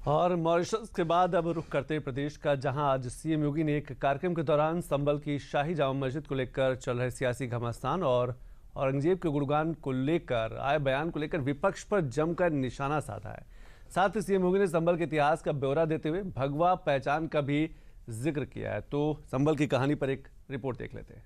और मॉरिशस के बाद अब रुख करते हैं प्रदेश का, जहां आज सीएम योगी ने एक कार्यक्रम के दौरान संभल की शाही जामा मस्जिद को लेकर चल रहे सियासी घमासान और औरंगजेब के गुणगान को लेकर आए बयान को लेकर विपक्ष पर जमकर निशाना साधा है। साथ ही सीएम योगी ने संभल के इतिहास का ब्यौरा देते हुए भगवा पहचान का भी जिक्र किया है। तो संभल की कहानी पर एक रिपोर्ट देख लेते हैं।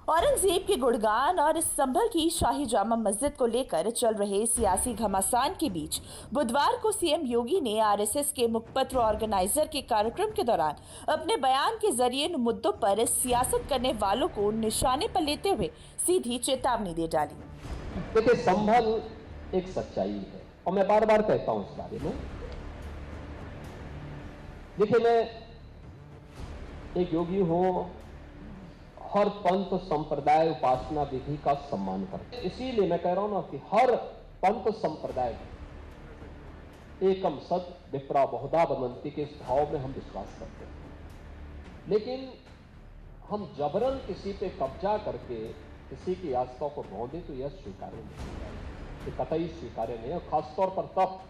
औरंगजेब के गुणगान और संभल की शाही जामा मस्जिद को लेकर चल रहे सियासी घमासान के बीच बुधवार को सीएम योगी ने आरएसएस के मुखपत्र ऑर्गेनाइजर के कार्यक्रम के दौरान अपने बयान के जरिए इन मुद्दों पर सियासत करने वालों को निशाने पर लेते हुए सीधी चेतावनी दे डाली। देखिए, संभल एक सच्चाई है और मैं बार बार कहता हूं इस बारे में। देखिए, मैं एक योगी हूं, हर पंथ संप्रदाय उपासना विधि का सम्मान करते, इसीलिए मैं कह रहा हूं ना कि हर पंथ संप्रदाय एकम सत विप्रा बहुधा बनंती के इस भाव में हम विश्वास करते हैं। लेकिन हम जबरन किसी पे कब्जा करके किसी की आस्था को रौंदे तो यह स्वीकार्य नहीं है, ये कतई स्वीकार्य नहीं है। खासतौर पर तब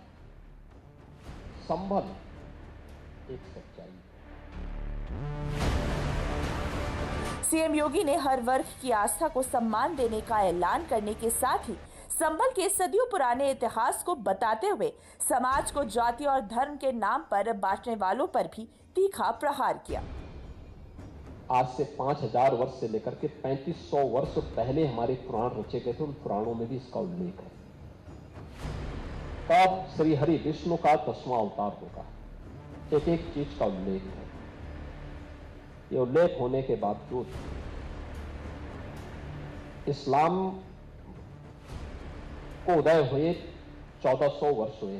संभल एक सच्चाई है। सीएम योगी ने हर वर्ग की आस्था को सम्मान देने का ऐलान करने के साथ ही संभल के सदियों पुराने इतिहास को बताते हुए समाज को जाति और धर्म के नाम पर बांटने वालों पर भी तीखा प्रहार किया। आज से 5000 वर्ष से लेकर के 3500 वर्ष पहले हमारे पुराण रचे गए थे, उन पुराणों में भी इसका उल्लेख है। तब श्री हरि विष्णु का 10वां अवतार होगा, एक एक चीज का उल्लेख है। ये उल्लेख होने के बावजूद इस्लाम को उदय हुए 1400 वर्ष हुए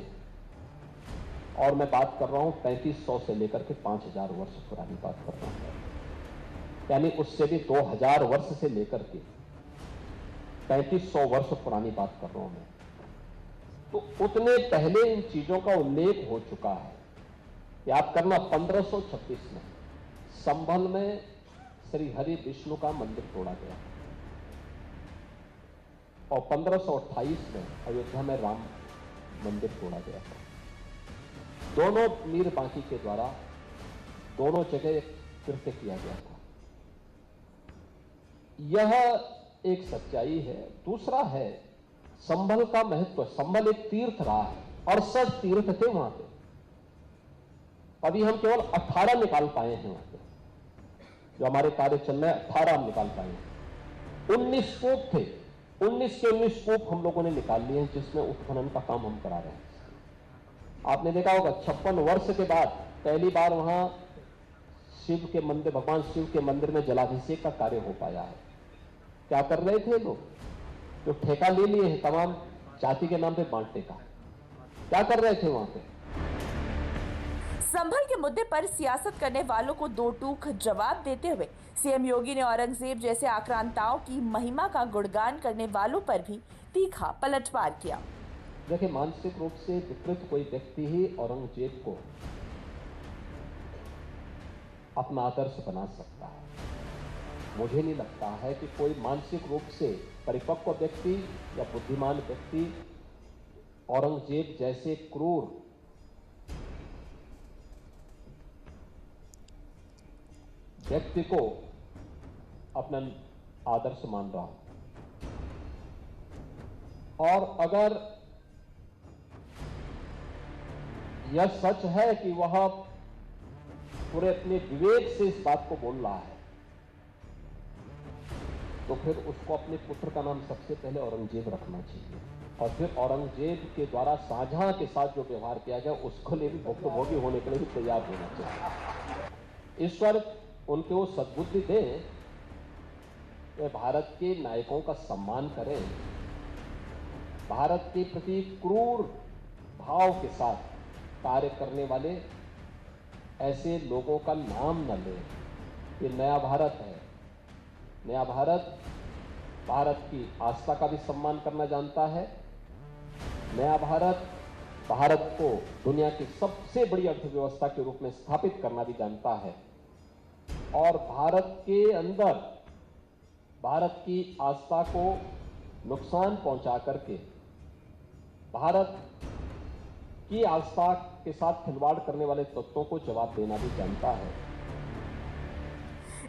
और मैं बात कर रहा हूं 3500 से लेकर के 5000 वर्ष पुरानी बात कर रहा हूं, यानी उससे भी 2000 वर्ष से लेकर के 3500 वर्ष पुरानी बात कर रहा हूं मैं। तो उतने पहले इन चीजों का उल्लेख हो चुका है। याद करना, 1526 में संभल में श्री हरि विष्णु का मंदिर तोड़ा गया और 1528 में अयोध्या में राम मंदिर तोड़ा गया था। दोनों मीर बांकी के द्वारा दोनों जगह कृत्य किया गया था। यह एक सच्चाई है। दूसरा है संभल का महत्व। संभल एक तीर्थ रहा है और सब तीर्थ थे वहां पे। अभी हम केवल 18 निकाल पाए हैं वहां पे, जो हमारे कार्य चल रहे हैं 18 हम निकाल पाए हैं। 19 कूप थे, 19 के 19 कूप हम लोगों ने निकाल लिए हैं, जिसमें उत्खनन का काम हम करा रहे हैं। आपने देखा होगा 56 वर्ष के बाद पहली बार वहां शिव के मंदिर, भगवान शिव के मंदिर में जलाभिषेक का कार्य हो पाया है। क्या कर रहे थे लोग? जो ठेका ले लिए हैं तमाम जाति के नाम पे बांटने का, क्या कर रहे थे वहां पे? संभल के मुद्दे पर सियासत करने वालों को दो टूक जवाब देते हुए सीएम योगी ने औरंगजेब जैसे आक्रांताओं की महिमा का गुणगान करने वालों पर भी तीखा पलटवार किया। देखिए, मानसिक रूप से विकृत कोई व्यक्ति ही औरंगजेब को अपना आदर्श बना सकता है। मुझे नहीं लगता है कि कोई मानसिक रूप से परिपक्व व्यक्ति या बुद्धिमान व्यक्ति औरंगजेब जैसे क्रूर व्यक्ति को अपना आदर्श मान रहा हूं। और अगर यह सच है कि वह पूरे अपने विवेक से इस बात को बोल रहा है, तो फिर उसको अपने पुत्र का नाम सबसे पहले औरंगजेब रखना चाहिए और फिर औरंगजेब के द्वारा शाहजहां के साथ जो व्यवहार किया गया उसको लिए भी भुक्तभोगी होने के लिए भी तैयार होना चाहिए। ईश्वर उनके वो सद्बुद्धि दें, वे भारत के नायकों का सम्मान करें, भारत के प्रति क्रूर भाव के साथ कार्य करने वाले ऐसे लोगों का नाम न लें। ये नया भारत है। नया भारत भारत की आस्था का भी सम्मान करना जानता है। नया भारत भारत को दुनिया की सबसे बड़ी अर्थव्यवस्था के रूप में स्थापित करना भी जानता है और भारत के अंदर भारत की आस्था को नुकसान पहुंचा करके भारत की आस्था के साथ खिलवाड़ करने वाले तत्वों को जवाब देना भी जानता है।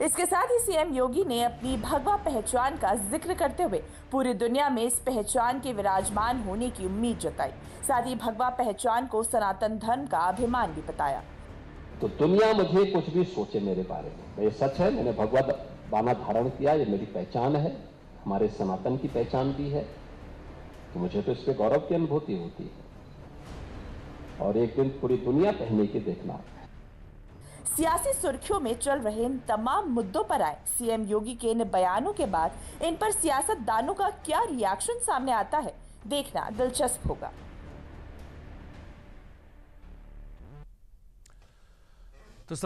इसके साथ ही सीएम योगी ने अपनी भगवा पहचान का जिक्र करते हुए पूरी दुनिया में इस पहचान के विराजमान होने की उम्मीद जताई। साथ ही भगवा पहचान को सनातन धर्म का अभिमान भी बताया। तो दुनिया मुझे कुछ भी सोचे मेरे बारे में, ये सच है, मैंने भगवा बाना धारण किया, ये मेरी पहचान है, हमारे सनातन की पहचान भी है, तो मुझे तो इस पे गौरव की अनुभूति होती है और एक दिन पूरी दुनिया पहने के देखना। सियासी सुर्खियों में चल रहे इन तमाम मुद्दों पर आए सीएम योगी के इन बयानों के बाद इन पर सियासतदानों का क्या रिएक्शन सामने आता है, देखना दिलचस्प होगा।